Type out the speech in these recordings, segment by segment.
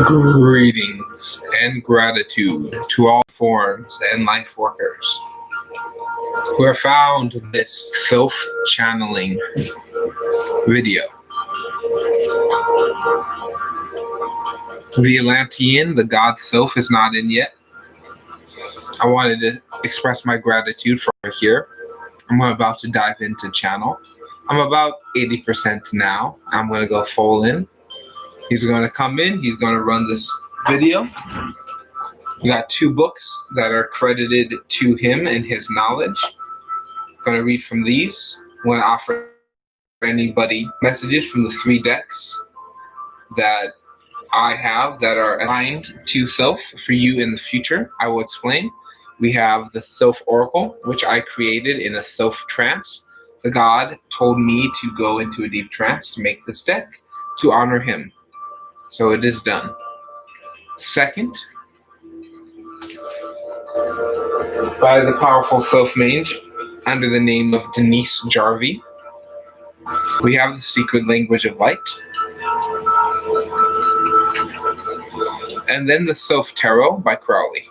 Greetings and gratitude to all forms and life workers who have found this self-channeling video. The Atlantean, the god Thoth, is not in yet. I wanted to express my gratitude for here. I'm about to dive into channel. I'm about 80% now. I'm going to go full in. He's going to come in. He's going to run this video. We got 2 books that are credited to him and his knowledge. I'm going to read from these. I'm going to offer anybody messages from the 3 decks that I have that are aligned to Thoth for you in the future. I will explain. We have the Thoth Oracle, which I created in a Thoth trance. The god told me to go into a deep trance to make this deck to honor him. So it is done. Second, by the powerful Thoth mage under the name of Denise Jarvie, we have the Secret Language of Light. And then the Thoth Tarot by Crowley.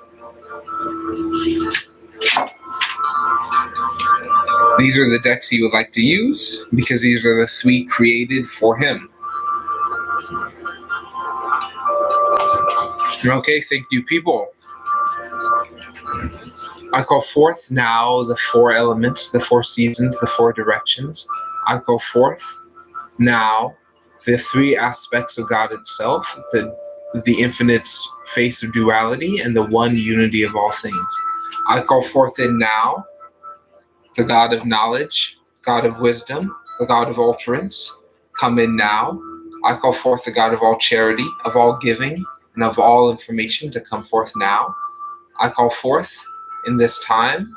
These are the decks he would like to use because these are the 3 created for him. Okay, thank you, people. I call forth now the 4 elements, the 4 seasons, the 4 directions. I call forth now the 3 aspects of God itself, the infinite face of duality, and the one unity of all things. I call forth in now the God of knowledge, God of wisdom, the God of utterance. Come in now. I call forth the God of all charity, of all giving, and of all information to come forth now. I call forth in this time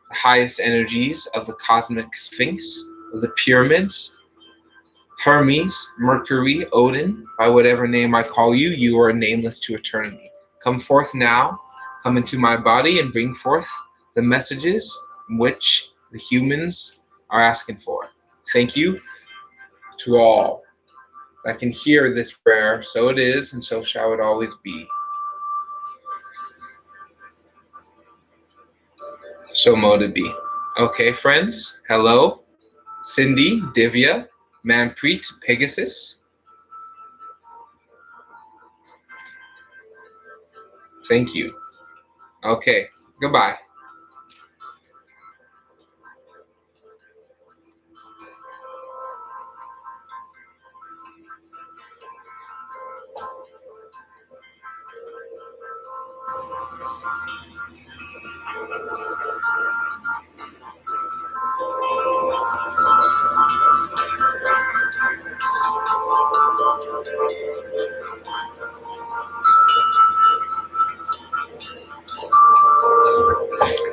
the highest energies of the cosmic sphinx, of the pyramids, Hermes, Mercury, Odin. By whatever name I call you, you are nameless to eternity. Come forth now, come into my body and bring forth the messages which the humans are asking for. Thank you to all that can hear this prayer. So it is, and so shall it always be. So mote it be. Okay, friends. Hello. Cindy, Divya, Manpreet, Pegasus. Thank you. Okay, goodbye.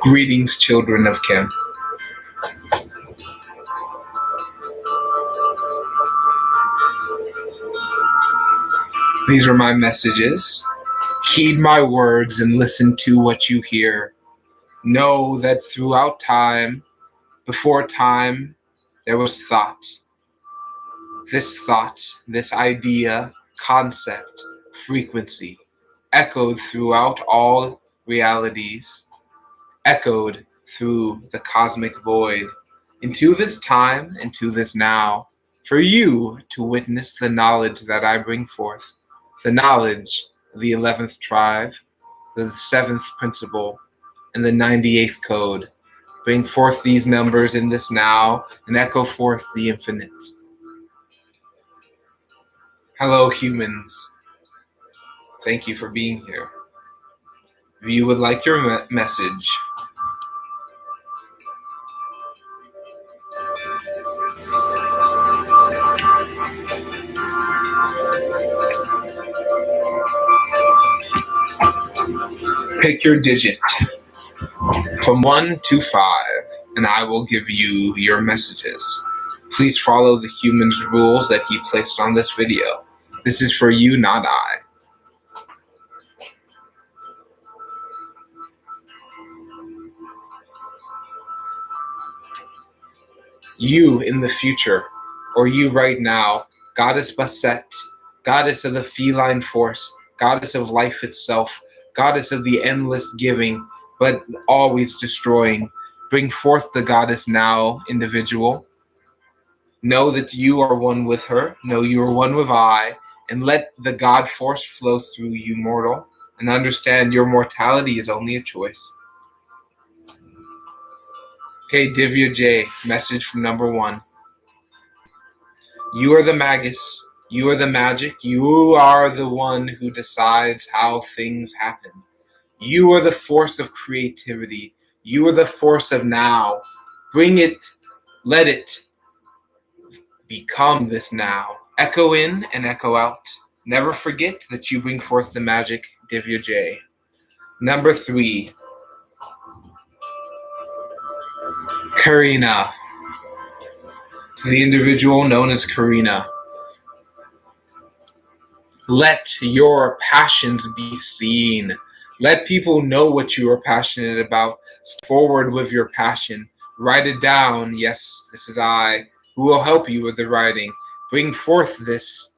Greetings, children of Kim. These are my messages. Heed my words and listen to what you hear. Know that throughout time, before time, there was thought. This idea, concept, frequency, echoed throughout all realities, echoed through the cosmic void, into this time, into this now, for you to witness the knowledge that I bring forth, the knowledge of the 11th tribe, the 7th principle, and the 98th code. Bring forth these numbers in this now, and echo forth the infinite. Hello, humans. Thank you for being here. If you would like your message, pick your digit from 1 to 5, and I will give you your messages. Please follow the human's rules that he placed on this video. This is for you, not I. You in the future, or you right now, goddess Baset, goddess of the feline force, goddess of life itself, goddess of the endless giving, but always destroying. Bring forth the goddess now, individual. Know that you are one with her. Know you are one with I. And let the God force flow through you, mortal. And understand your mortality is only a choice. Okay, Divya J, message from number 1. You are the magus. You are the magic. You are the one who decides how things happen. You are the force of creativity. You are the force of now. Bring it, let it become this now. Echo in and echo out. Never forget that you bring forth the magic, Divya J. Number 3, Karina. To the individual known as Karina. Let your passions be seen. Let people know what you are passionate about. Step forward with your passion. Write it down. Yes, this is I who will help you with the writing. Bring forth this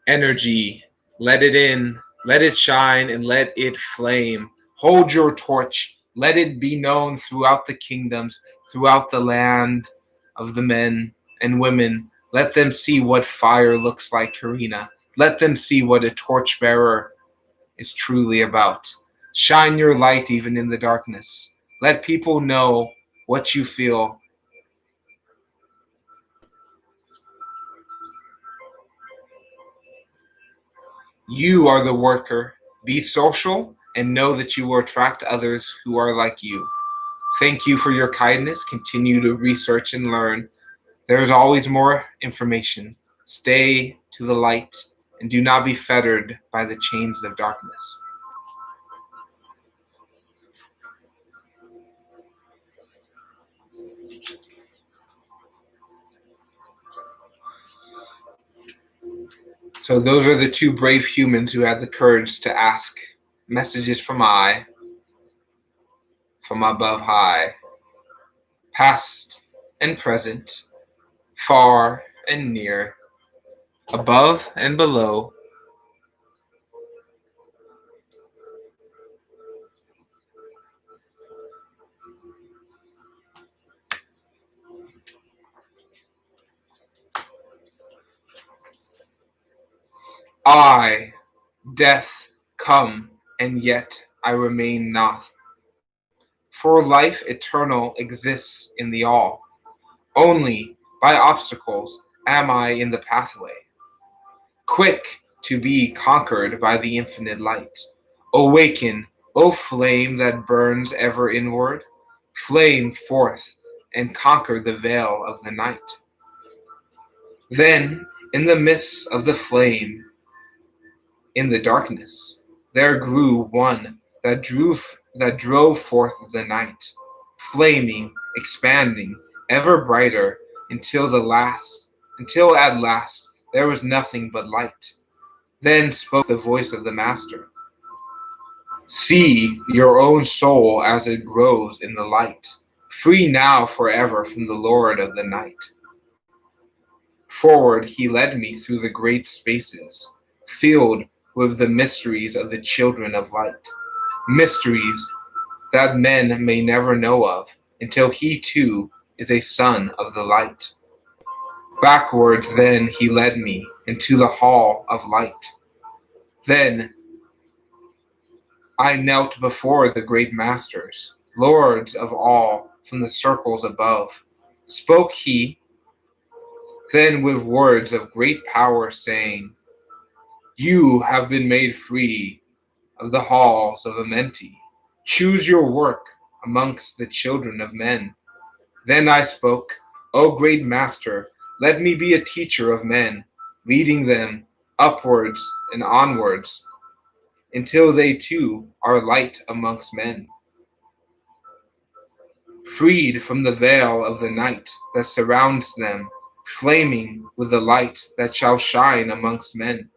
energy. Let it in. Let it shine and let it flame. Hold your torch. Let it be known throughout the kingdoms, throughout the land of the men and women. Let them see what fire looks like, Karina. Let them see what a torchbearer is truly about. Shine your light even in the darkness. Let people know what you feel. You are the worker. Be social and know that you will attract others who are like you. Thank you for your kindness. Continue to research and learn. There is always more information. Stay to the light and do not be fettered by the chains of darkness. So those are the 2 brave humans who had the courage to ask messages from I, from above high, past and present, far and near, above and below. I, death, come, and yet I remain not. For life eternal exists in the all. Only by obstacles am I in the pathway. Quick to be conquered by the infinite light. Awaken, O flame that burns ever inward. Flame forth and conquer the veil of the night. Then, in the midst of the flame, in the darkness, there grew one that drove forth the night, flaming, expanding, ever brighter, until at last there was nothing but light. Then spoke the voice of the Master. See your own soul as it grows in the light, free now forever from the Lord of the night. Forward he led me through the great spaces, filled with the mysteries of the children of light, mysteries that men may never know of until he too is a son of the light. Backwards then he led me into the hall of light. Then I knelt before the great masters, lords of all from the circles above. Spoke he then with words of great power, saying, You have been made free of the halls of Amenti. Choose your work amongst the children of men. Then I spoke, O great master, let me be a teacher of men, leading them upwards and onwards, until they too are light amongst men. Freed from the veil of the night that surrounds them, flaming with the light that shall shine amongst men.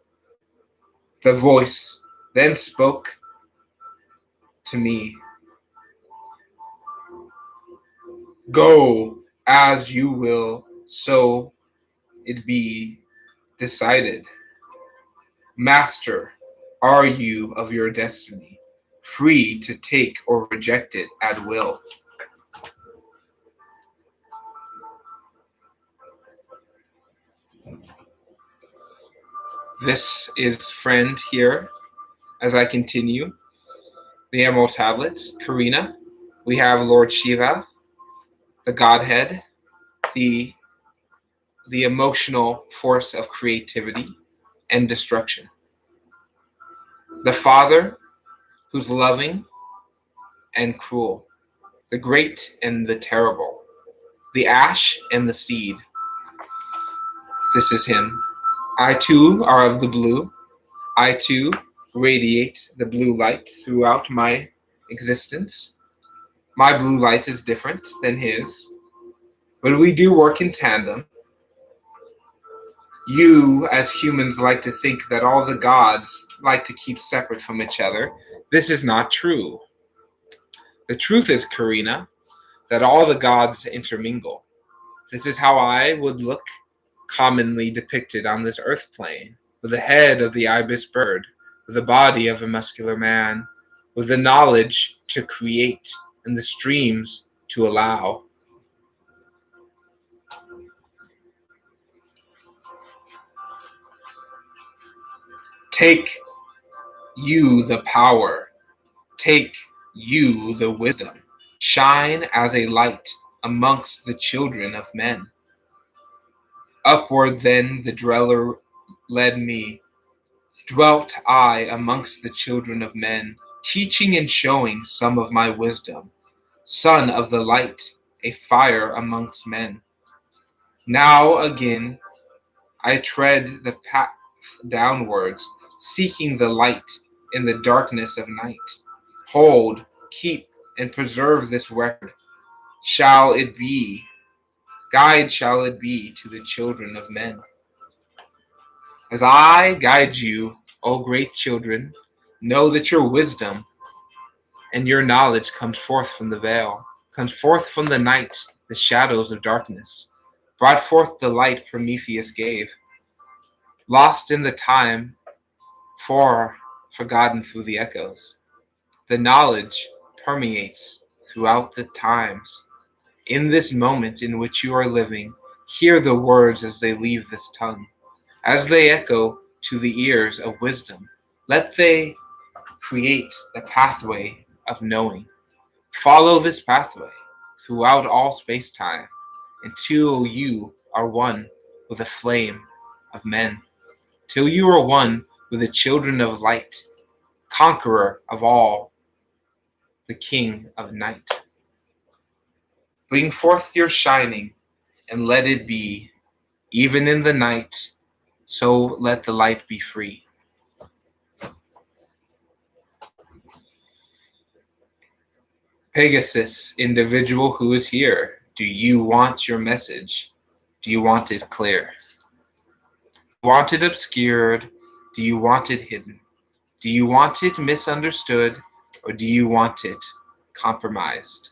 The voice then spoke to me, Go As you will, so it be decided. Master, are you of your destiny, free to take or reject it at will? This is friend here as I continue. The Emerald Tablets, Karina. We have Lord Shiva, the Godhead, the emotional force of creativity and destruction. The Father, who's loving and cruel. The great and the terrible. The ash and the seed. This is him. I too are of the blue. I too radiate the blue light throughout my existence. My blue light is different than his, but we do work in tandem. You, as humans, like to think that all the gods like to keep separate from each other. This is not true. The truth is, Karina, that all the gods intermingle. This is how I would look, commonly depicted on this earth plane, with the head of the ibis bird, with the body of a muscular man, with the knowledge to create and the streams to allow. Take you the power, take you the wisdom, shine as a light amongst the children of men. Upward then the dweller led me, dwelt I amongst the children of men, teaching and showing some of my wisdom, son of the light, a fire amongst men. Now again I tread the path downwards, seeking the light in the darkness of night. Hold, keep, and preserve this record. Shall it be, guide shall it be to the children of men. As I guide you, O great children, know that your wisdom and your knowledge comes forth from the veil, comes forth from the night, the shadows of darkness, brought forth the light Prometheus gave, lost in the time, forgotten through the echoes. The knowledge permeates throughout the times. In this moment in which you are living, hear the words as they leave this tongue, as they echo to the ears of wisdom. Let they create the pathway of knowing. Follow this pathway throughout all space-time until you are one with the flame of men, till you are one with the children of light, conqueror of all, the king of night. Bring forth your shining, and let it be, even in the night, so let the light be free. Pegasus, individual who is here, do you want your message? Do you want it clear? Do you want it obscured? Do you want it hidden? Do you want it misunderstood, or do you want it compromised?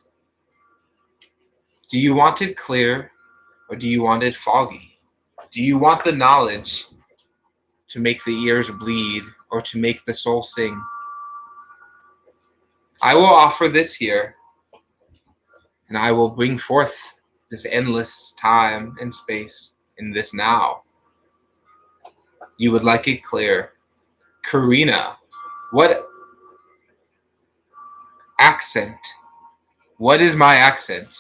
Do you want it clear, or do you want it foggy? Do you want the knowledge to make the ears bleed, or to make the soul sing? I will offer this here, and I will bring forth this endless time and space in this now. You would like it clear. Karina, what accent? What is my accent?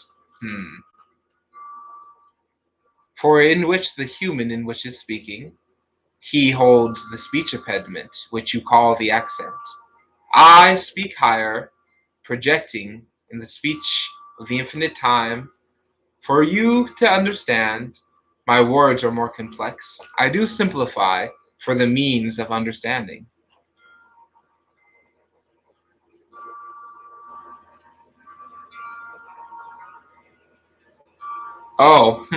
For in which the human in which is speaking, he holds the speech impediment, which you call the accent. I speak higher, projecting in the speech of the infinite time. For you to understand, my words are more complex. I do simplify for the means of understanding. Oh,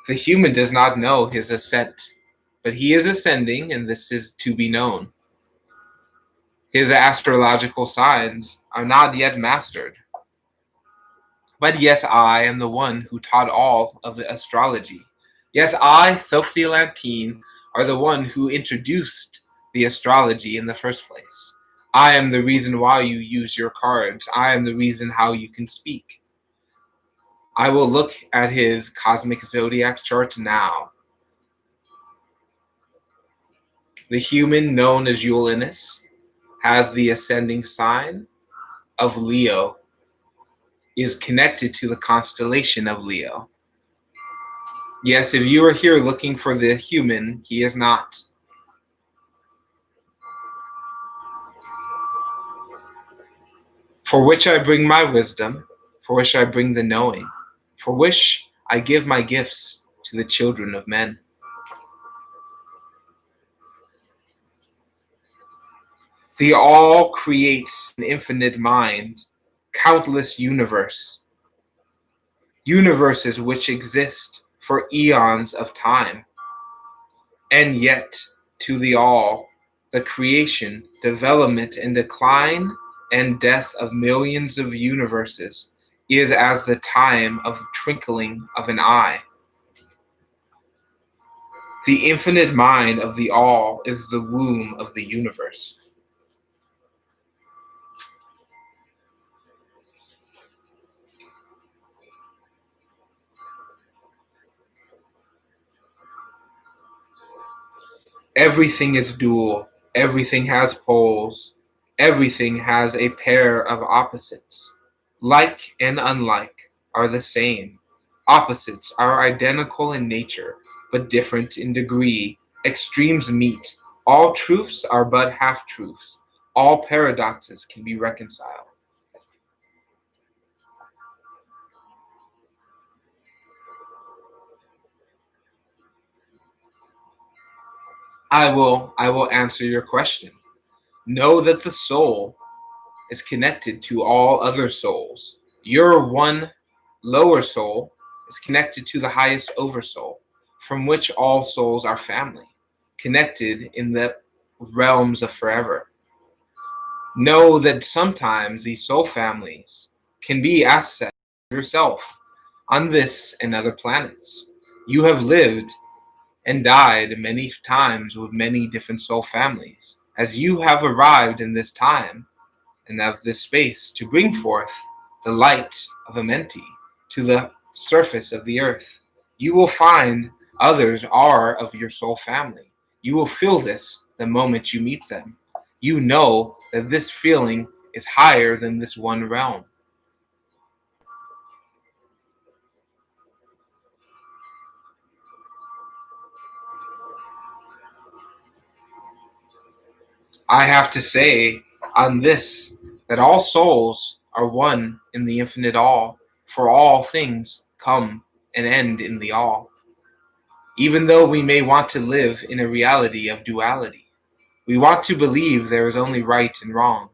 The human does not know his ascent, but he is ascending, and this is to be known. His astrological signs are not yet mastered. But yes, I am the one who taught all of the astrology. Yes, I, Thoth the Atlantean, are the one who introduced the astrology in the first place. I am the reason why you use your cards. I am the reason how you can speak. I will look at his cosmic zodiac chart now. The human known as Uranus has the ascending sign of Leo, is connected to the constellation of Leo. Yes, if you are here looking for the human, he is not. For which I bring my wisdom, for which I bring the knowing, for which I give my gifts to the children of men. The all creates an infinite mind, countless universes which exist for eons of time. And yet, to the all, the creation, development, and decline and death of millions of universes is as the time of twinkling of an eye. The infinite mind of the all is the womb of the universe. Everything is dual, everything has poles, everything has a pair of opposites. Like and unlike are the same. Opposites are identical in nature, but different in degree. Extremes meet. All truths are but half truths. All paradoxes can be reconciled. I will answer your question. Know that the soul is connected to all other souls. Your one lower soul is connected to the highest oversoul, from which all souls are family, connected in the realms of forever. Know that sometimes these soul families can be aspects of yourself on this and other planets. You have lived and died many times with many different soul families. As you have arrived in this time and of this space to bring forth the light of Amenti to the surface of the earth, you will find others are of your soul family. You will feel this the moment you meet them. You know that this feeling is higher than this one realm. I have to say on this that all souls are one in the infinite all, for all things come and end in the all. Even though we may want to live in a reality of duality, we want to believe there is only right and wrong.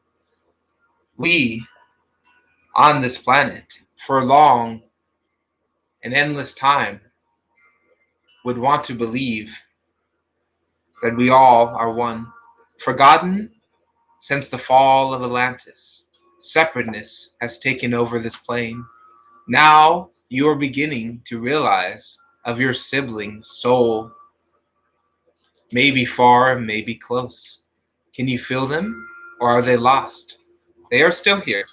We, on this planet, for long and endless time, would want to believe that we all are one. Forgotten since the fall of Atlantis, separateness has taken over this plane. Now you are beginning to realize of your siblings' soul, maybe far, maybe close. Can you feel them, or are they lost? They are still here.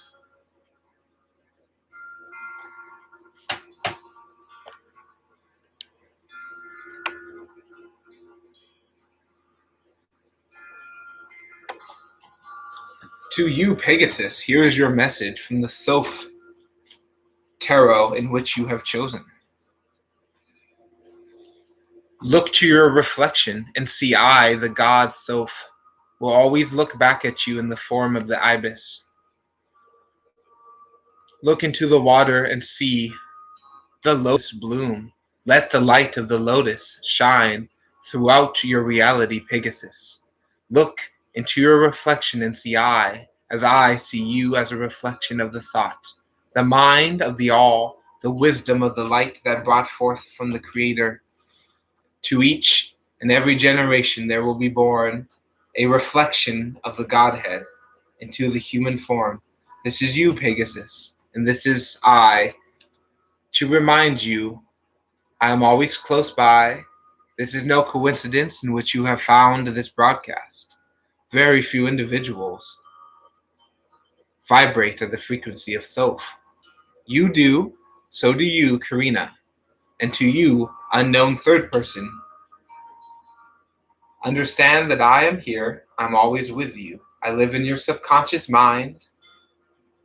To you, Pegasus, here is your message from the Thoth tarot in which you have chosen. Look to your reflection and see I, the god Thoth, will always look back at you in the form of the ibis. Look into the water and see the lotus bloom. Let the light of the lotus shine throughout your reality, Pegasus. Look into your reflection and see I, as I see you as a reflection of the thought, the mind of the all, the wisdom of the light that brought forth from the Creator. To each and every generation there will be born a reflection of the Godhead into the human form. This is you, Pegasus, and this is I, to remind you I am always close by. This is no coincidence in which you have found this broadcast. Very few individuals vibrate at the frequency of Thoth. You do, so do you, Karina. And to you, unknown third person, understand that I am here. I'm always with you. I live in your subconscious mind,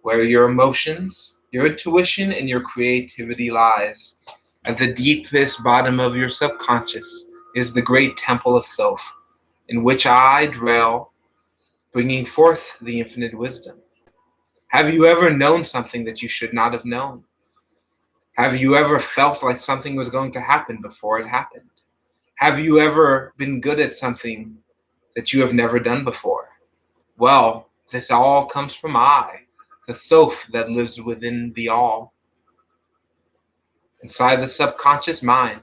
where your emotions, your intuition, and your creativity lies. At the deepest bottom of your subconscious is the great temple of Thoth, in which I dwell, bringing forth the infinite wisdom. Have you ever known something that you should not have known? Have you ever felt like something was going to happen before it happened? Have you ever been good at something that you have never done before? Well, this all comes from I, the Thoth that lives within the all, inside the subconscious mind.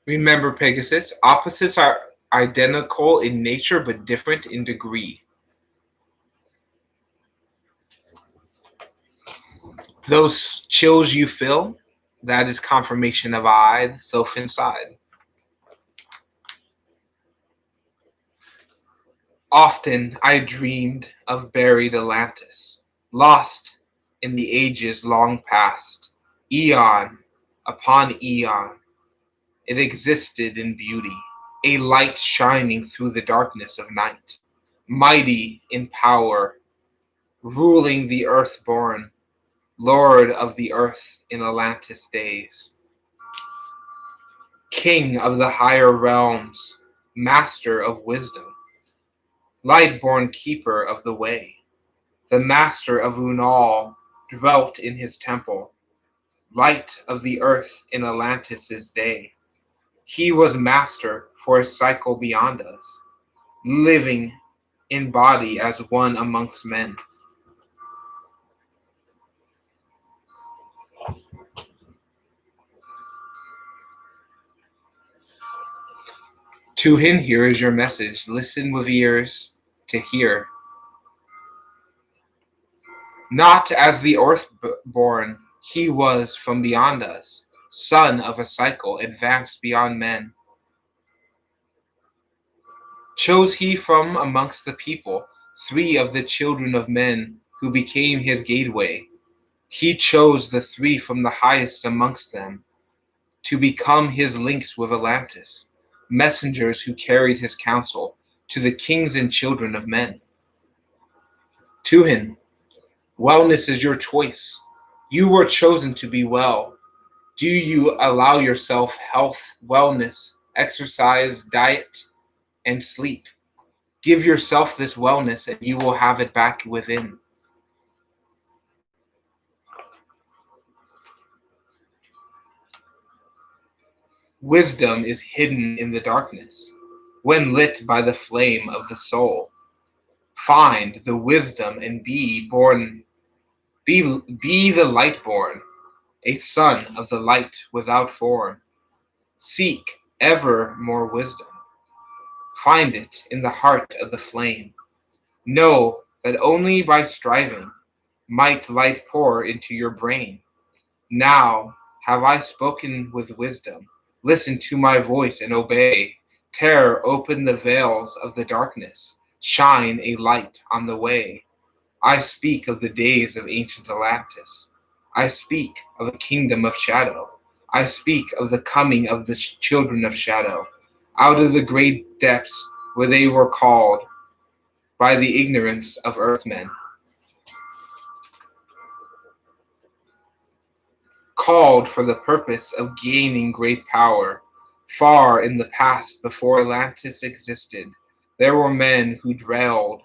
Remember, Pegasus, opposites are identical in nature but different in degree. Those chills you feel, that is confirmation of I, the Thoth inside. Often I dreamed of buried Atlantis, lost in the ages long past, eon upon eon. It existed in beauty, a light shining through the darkness of night, mighty in power, ruling the earth-born, lord of the earth in Atlantis days, king of the higher realms, master of wisdom, light-born keeper of the way. The master of Unal dwelt in his temple, light of the earth in Atlantis' day. He was master for a cycle beyond us, living in body as one amongst men. To him, here is your message. Listen with ears to hear. Not as the earth-born, he was from beyond us, son of a cycle, advanced beyond men. Chose he from amongst the people 3 of the children of men who became his gateway. He chose the 3 from the highest amongst them to become his links with Atlantis, messengers who carried his counsel to the kings and children of men. To him, wellness is your choice. You were chosen to be well. Do you allow yourself health, wellness, exercise, diet, and sleep? Give yourself this wellness and you will have it back within. Wisdom is hidden in the darkness, when lit by the flame of the soul. Find the wisdom and be the light born, a son of the light without form. Seek ever more wisdom. Find it in the heart of the flame. Know that only by striving might light pour into your brain. Now have I spoken with wisdom. Listen to my voice and obey. Tear open the veils of the darkness. Shine a light on the way. I speak of the days of ancient Atlantis. I speak of a kingdom of shadow. I speak of the coming of the children of shadow, out of the great depths where they were called by the ignorance of earthmen. Called for the purpose of gaining great power. Far in the past, before Atlantis existed, there were men who delved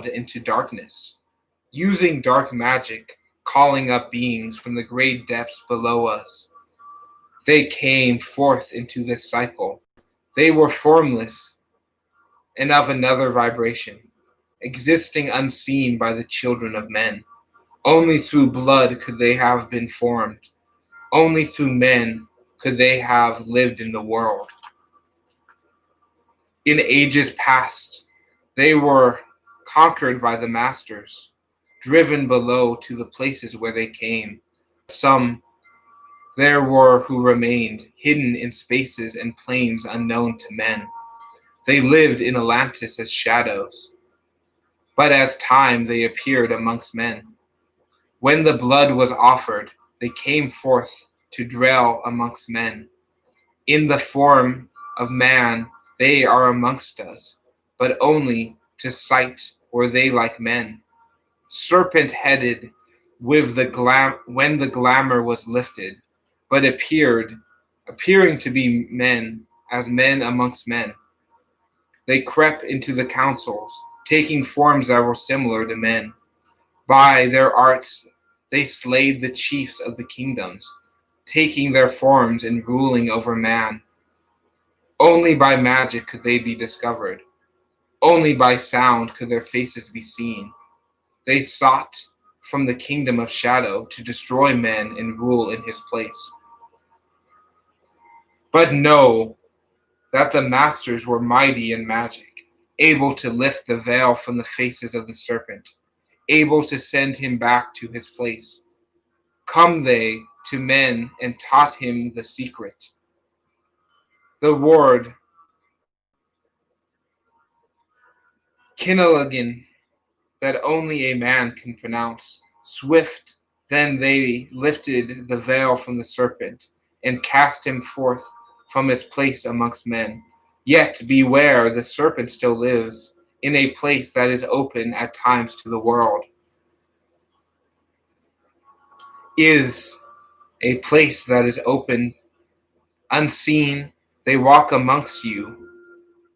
into darkness, using dark magic, calling up beings from the great depths below us. They came forth into this cycle. They were formless and of another vibration. existing unseen by the children of men. Only through blood could they have been formed. Only through men could they have lived in the world. In ages past, they were conquered by the masters, driven below to the places where they came. Some there were who remained, hidden in spaces and plains unknown to men. They lived in Atlantis as shadows, but as time they appeared amongst men. When the blood was offered, they came forth to dwell amongst men. In the form of man, they are amongst us, but only to sight were they like men. Serpent-headed with when the glamour was lifted, but appearing to be men, as men amongst men. They crept into the councils, taking forms that were similar to men. By their arts, they slayed the chiefs of the kingdoms, taking their forms and ruling over man. Only by magic could they be discovered. Only by sound could their faces be seen. They sought from the kingdom of shadow to destroy man and rule in his place. But know that the masters were mighty in magic, able to lift the veil from the faces of the serpent, able to send him back to his place. Come they to men and taught him the secret. The word Kinalagan that only a man can pronounce. Swift then they lifted the veil from the serpent and cast him forth from his place amongst men. Yet beware, the serpent still lives in a place that is open at times to the world. Is a place that is open, unseen. They walk amongst you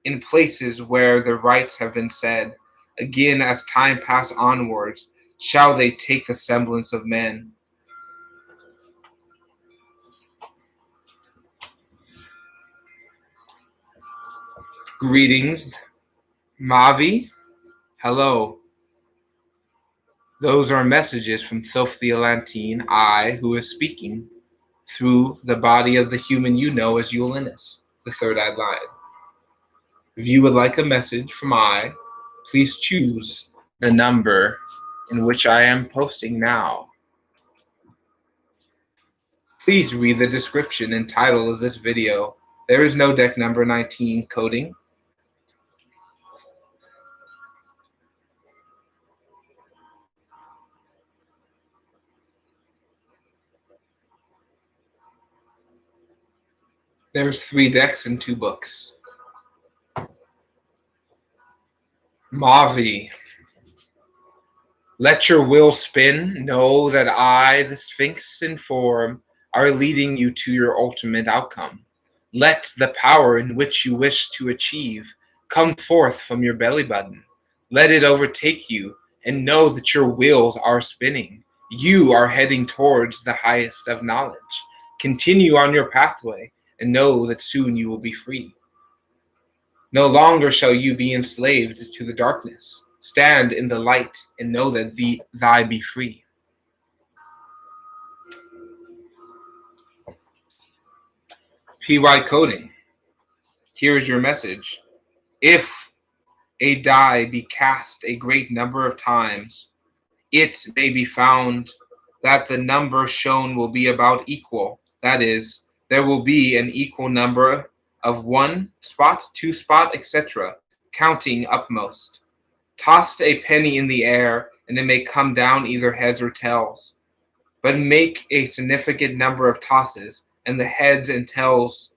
in places where the rites have been said. Again, as time pass onwards, shall they take the semblance of men. Greetings, Mavi. Hello. Those are messages from Thoth the Atlantean, I, who is speaking through the body of the human you know as Eulinus, the third-eyed lion. If you would like a message from I, please choose the number in which I am posting now. Please read the description and title of this video. There is no deck number 19 coding. There's 3 decks and 2 books. Mavi. Let your will spin. Know that I, the Sphinx in form, are leading you to your ultimate outcome. Let the power in which you wish to achieve come forth from your belly button. Let it overtake you and know that your wheels are spinning. You are heading towards the highest of knowledge. Continue on your pathway and know that soon you will be free. No longer shall you be enslaved to the darkness. Stand in the light and know that thy be free. PY coding. Here is your message. If a die be cast a great number of times, it may be found that the number shown will be about equal. That is, there will be an equal number of 1 spot, 2 spot, etc., counting upmost. Toss a penny in the air, and it may come down either heads or tails. But make a significant number of tosses, and the heads and tails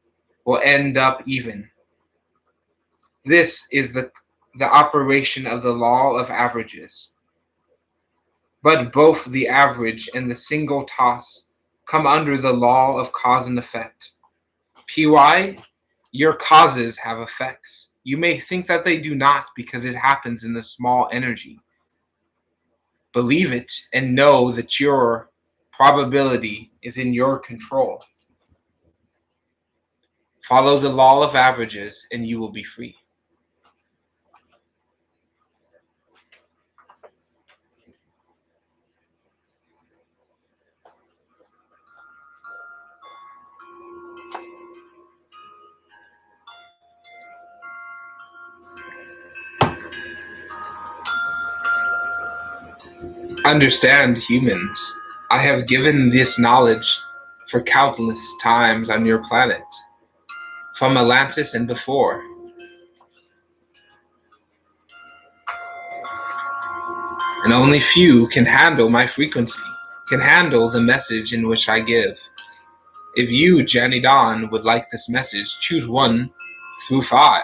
will end up even. This is the operation of the law of averages. But both the average and the single toss come under the law of cause and effect. PY, your causes have effects. You may think that they do not because it happens in the small energy. Believe it and know that your probability is in your control. Follow the law of averages and you will be free. Understand, humans, I have given this knowledge for countless times on your planet, from Atlantis and before. And only few can handle my frequency, can handle the message in which I give. If you, Jenny Dawn, would like this message, choose 1 through 5,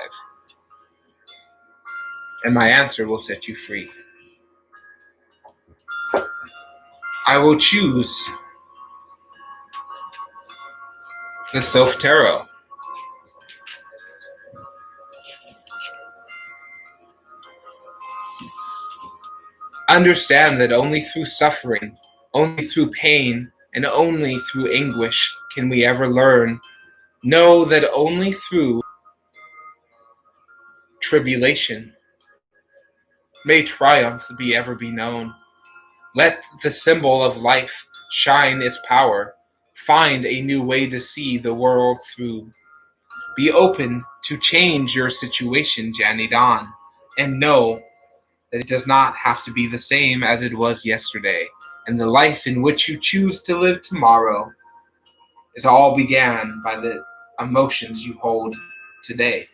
and my answer will set you free. I will choose the Thoth Tarot. Understand that only through suffering, only through pain, and only through anguish can we ever learn. Know that only through tribulation may triumph ever be known. Let the symbol of life shine its power. Find a new way to see the world through. Be open to change your situation, Janny Dawn, and know that it does not have to be the same as it was yesterday, and the life in which you choose to live tomorrow is all began by the emotions you hold today.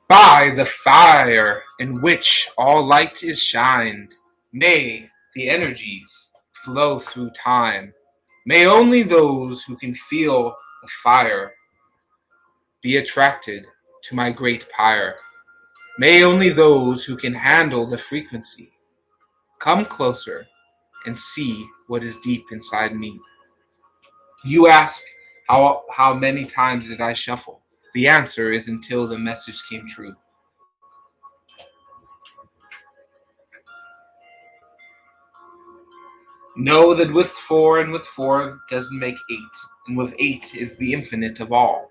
By the fire in which all light is shined, may the energies flow through time. May only those who can feel the fire be attracted to my great pyre. May only those who can handle the frequency come closer and see what is deep inside me. You ask, how many times did I shuffle? The answer is until the message came true. Know that with 4 and with 4 doesn't make 8, and with 8 is the infinite of all,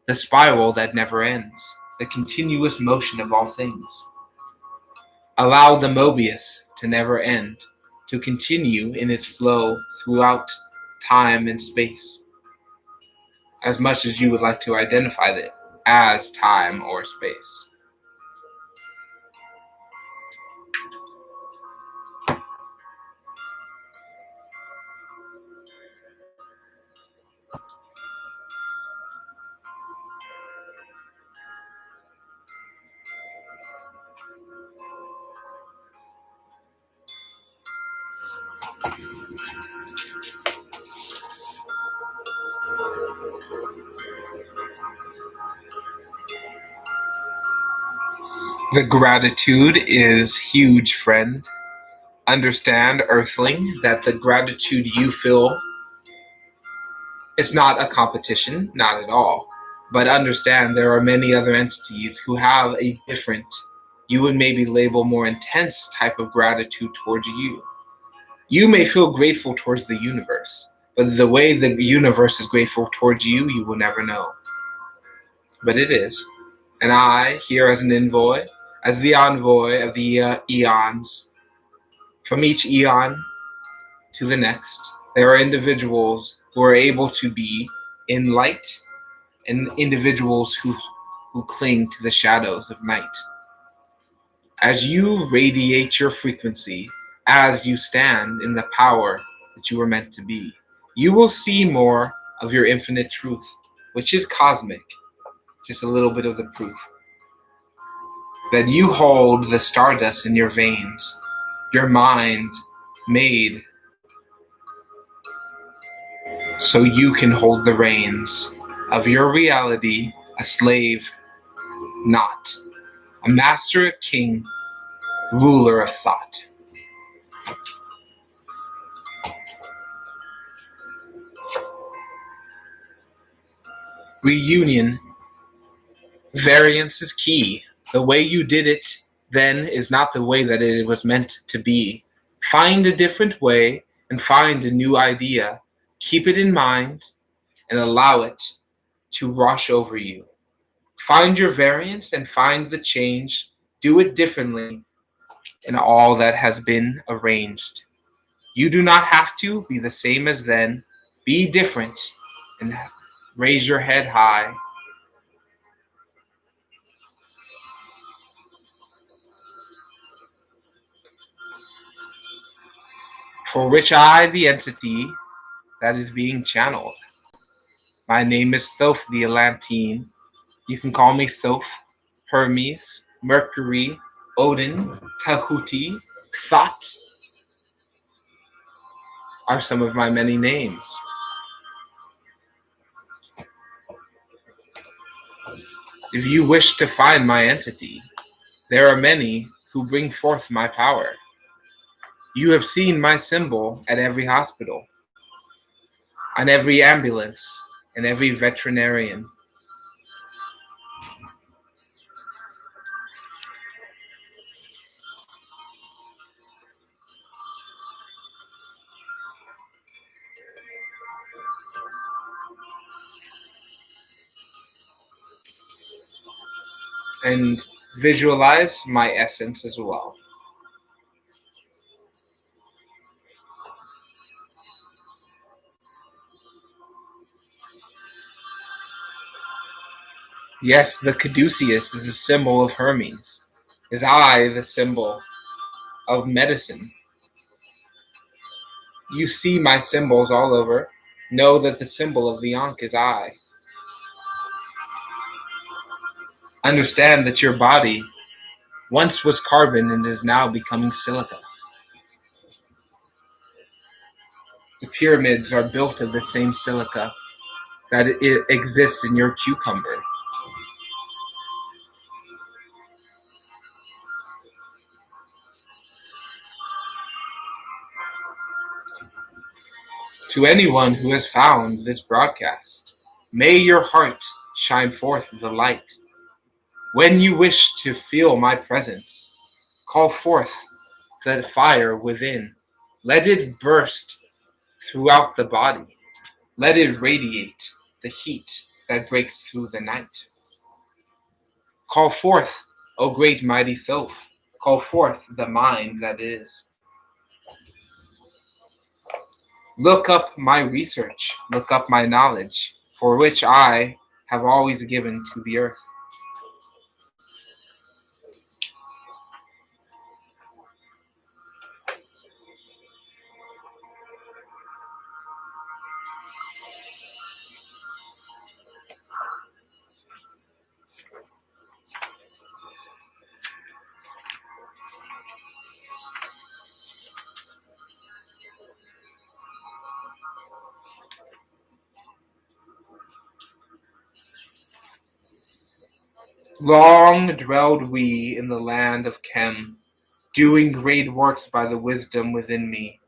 the spiral that never ends, the continuous motion of all things. Allow the Mobius to never end, to continue in its flow throughout time and space, as much as you would like to identify it as time or space. The gratitude is huge, friend. Understand, Earthling, that the gratitude you feel is not a competition, not at all. But understand there are many other entities who have a different, you would maybe label more intense type of gratitude towards you. You may feel grateful towards the universe, but the way the universe is grateful towards you, you will never know. But it is. And I, here as an envoy, as the envoy of the eons, from each eon to the next, there are individuals who are able to be in light and individuals who cling to the shadows of night. As you radiate your frequency, as you stand in the power that you were meant to be, you will see more of your infinite truth, which is cosmic, just a little bit of the proof. That you hold the stardust in your veins, your mind made so you can hold the reins of your reality, a slave, not a master, a king, ruler of thought. Reunion. Variance is key. The way you did it then is not the way that it was meant to be. Find a different way and find a new idea. Keep it in mind and allow it to rush over you. Find your variance and find the change. Do it differently in all that has been arranged. You do not have to be the same as then. Be different and raise your head high for which I, the entity that is being channeled. My name is Thoth the Atlantean. You can call me Thoth, Hermes, Mercury, Odin, Tahuti, Thoth are some of my many names. If you wish to find my entity, there are many who bring forth my power. You have seen my symbol at every hospital, on every ambulance, and every veterinarian. And visualize my essence as well. Yes, the caduceus is the symbol of Hermes. His eye, the symbol of medicine. You see my symbols all over. Know that the symbol of the Ankh is I. Understand that your body once was carbon and is now becoming silica. The pyramids are built of the same silica that it exists in your cucumber. To anyone who has found this broadcast, may your heart shine forth the light. When you wish to feel my presence, call forth the fire within. Let it burst throughout the body. Let it radiate the heat that breaks through the night. Call forth, O great mighty Thoth. Call forth the mind that is. Look up my research. Look up my knowledge, for which I have always given to the earth. Long dwelled we in the land of Chem, doing great works by the wisdom within me.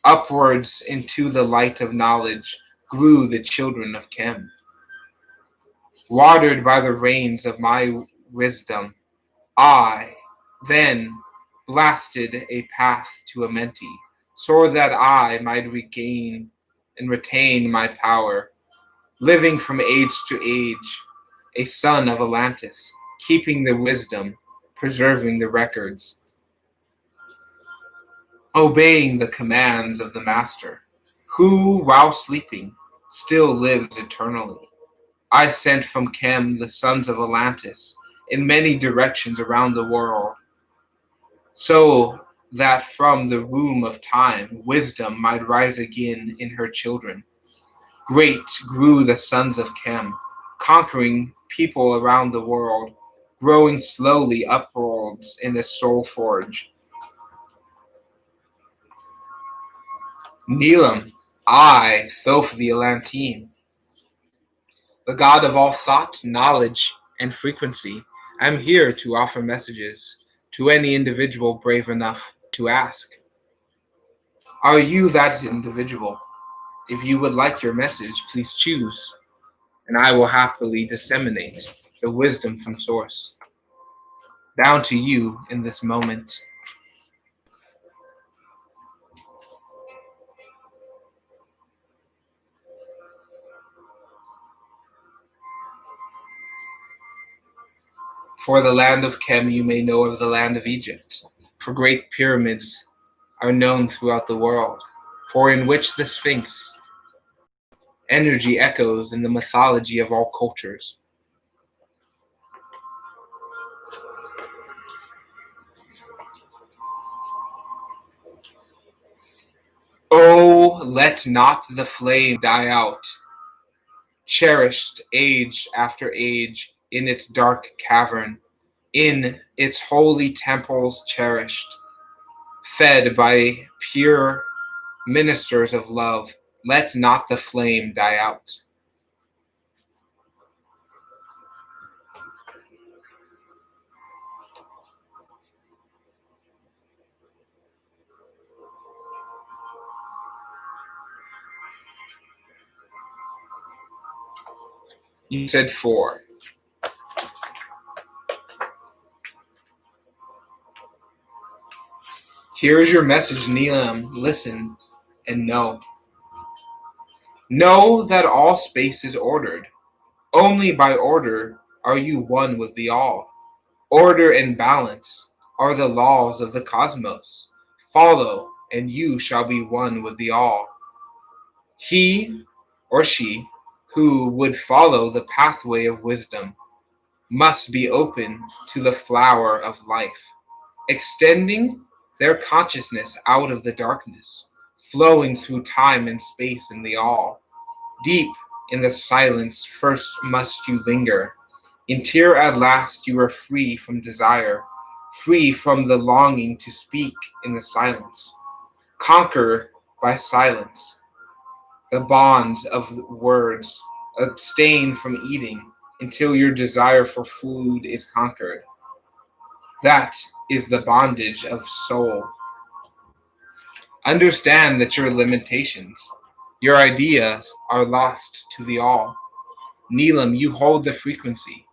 Upwards into the light of knowledge grew the children of Chem. Watered by the rains of my wisdom, I then blasted a path to Amenti, so that I might regain and retain my power, living from age to age, a son of Atlantis, keeping the wisdom, preserving the records, obeying the commands of the master, who, while sleeping, still lives eternally. I sent from Chem the sons of Atlantis in many directions around the world, so that from the womb of time wisdom might rise again in her children. Great grew the sons of Chem, conquering people around the world, growing slowly upwards in the soul forge. Neelam, I, Thoth the Atlantean, the god of all thought, knowledge, and frequency, am here to offer messages to any individual brave enough to ask. Are you that individual? If you would like your message, please choose, and I will happily disseminate the wisdom from source down to you in this moment. For the land of Chem you may know of the land of Egypt, for great pyramids are known throughout the world, for in which the Sphinx energy echoes in the mythology of all cultures. Oh, let not the flame die out, cherished age after age in its dark cavern, in its holy temples cherished, fed by pure ministers of love. Let not the flame die out. You said 4. Here is your message, Neelam. Listen and know. Know that all space is ordered. Only by order are you one with the all. Order and balance are the laws of the cosmos. Follow, and you shall be one with the all. He or she who would follow the pathway of wisdom must be open to the flower of life, extending their consciousness out of the darkness, flowing through time and space in the all. Deep in the silence first must you linger, until at last you are free from desire, free from the longing to speak in the silence. Conquer by silence the bonds of words. Abstain from eating until your desire for food is conquered. That is the bondage of soul. Understand that your limitations, your ideas are lost to the all. Neelam, you hold the frequency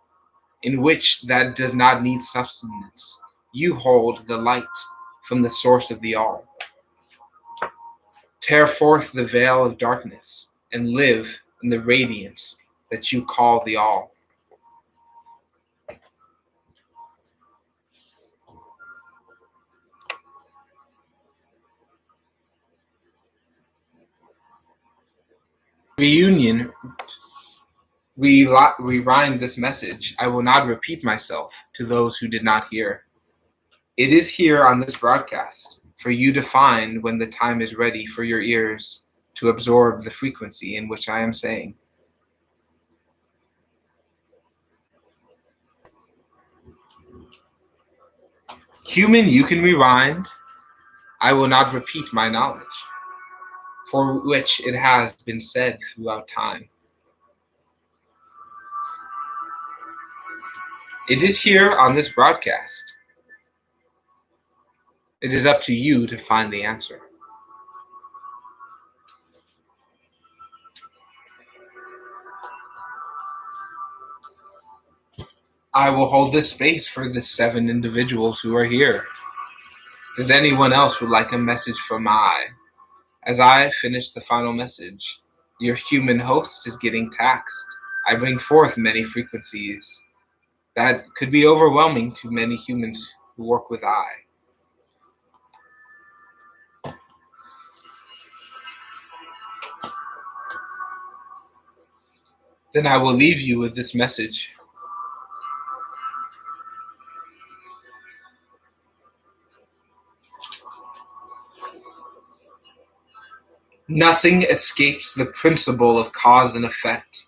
in which that does not need sustenance. You hold the light from the source of the all. Tear forth the veil of darkness and live in the radiance that you call the all. Reunion, rewind this message. I will not repeat myself to those who did not hear. It is here on this broadcast for you to find when the time is ready for your ears to absorb the frequency in which I am saying. Human, you can rewind. I will not repeat my knowledge, for which it has been said throughout time. It is here on this broadcast. It is up to you to find the answer. I will hold this space for the 7 individuals who are here. Does anyone else would like a message from As I finish the final message, your human host is getting taxed. I bring forth many frequencies that could be overwhelming to many humans who work with I. Then I will leave you with this message. Nothing escapes the principle of cause and effect.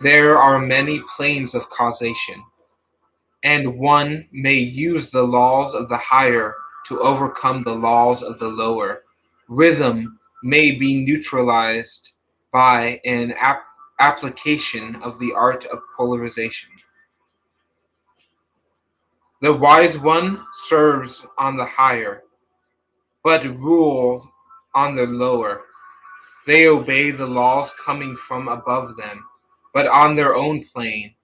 There are many planes of causation, and one may use the laws of the higher to overcome the laws of the lower. Rhythm may be neutralized by an application of the art of polarization. The wise one serves on the higher, but rule on the lower. They obey the laws coming from above them, but on their own plane,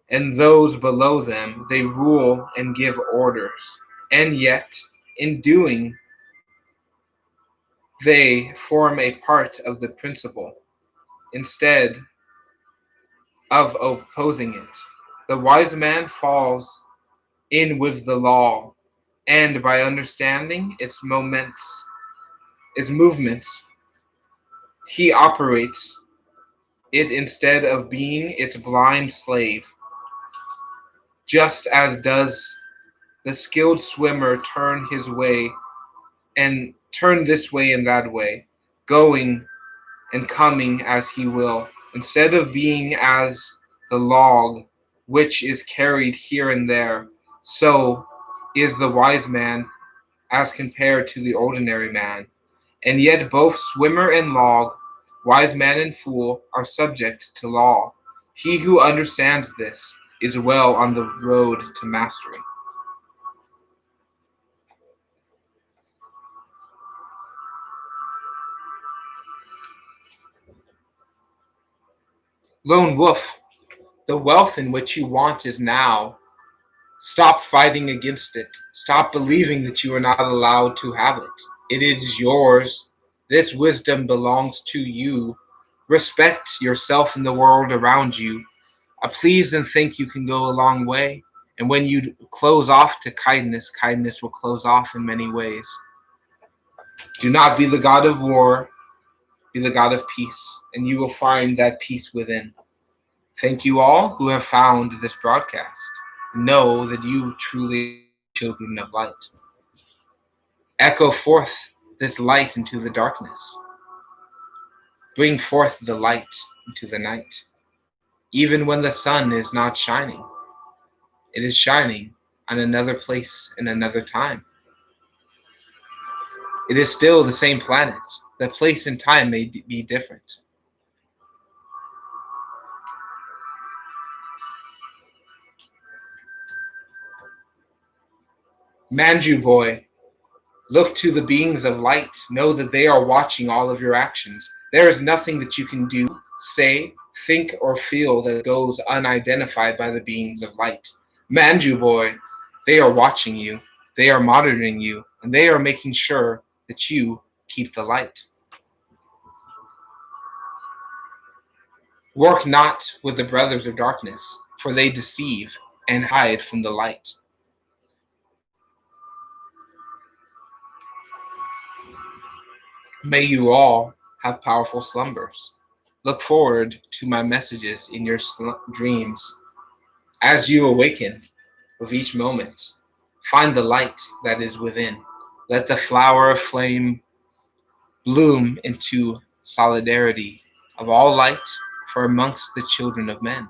and those below them they rule and give orders. And yet, in doing, they form a part of the principle, instead of opposing it. The wise man falls in with the law, and by understanding its movements, he operates it instead of being its blind slave, just as does the skilled swimmer turn this way and that way. going and coming as he will, instead of being as the log which is carried here and there, so is the wise man as compared to the ordinary man. And yet both swimmer and log, wise man and fool, are subject to law. He who understands this is well on the road to mastery. Lone wolf, the wealth in which you want is now. Stop fighting against it. Stop believing that you are not allowed to have it. It is yours. This wisdom belongs to you. Respect yourself and the world around you. Please and think you can go a long way. And when you close off to kindness, kindness will close off in many ways. Do not be the god of war. Be the god of peace, and you will find that peace within. Thank you all who have found this broadcast. Know that you truly are children of light. Echo forth this light into the darkness. Bring forth the light into the night. Even when the sun is not shining, it is shining on another place in another time. It is still the same planet. The place and time may be different. Manju boy, look to the beings of light. Know that they are watching all of your actions. There is nothing that you can do, say, think, or feel that goes unidentified by the beings of light. Manju boy, they are watching you. They are monitoring you, and they are making sure that you keep the light. Work not with the brothers of darkness, for they deceive and hide from the light. May you all have powerful slumbers. Look forward to my messages in your dreams. As you awaken with each moment, find the light that is within. Let the flower of flame bloom into solidarity of all light for amongst the children of men.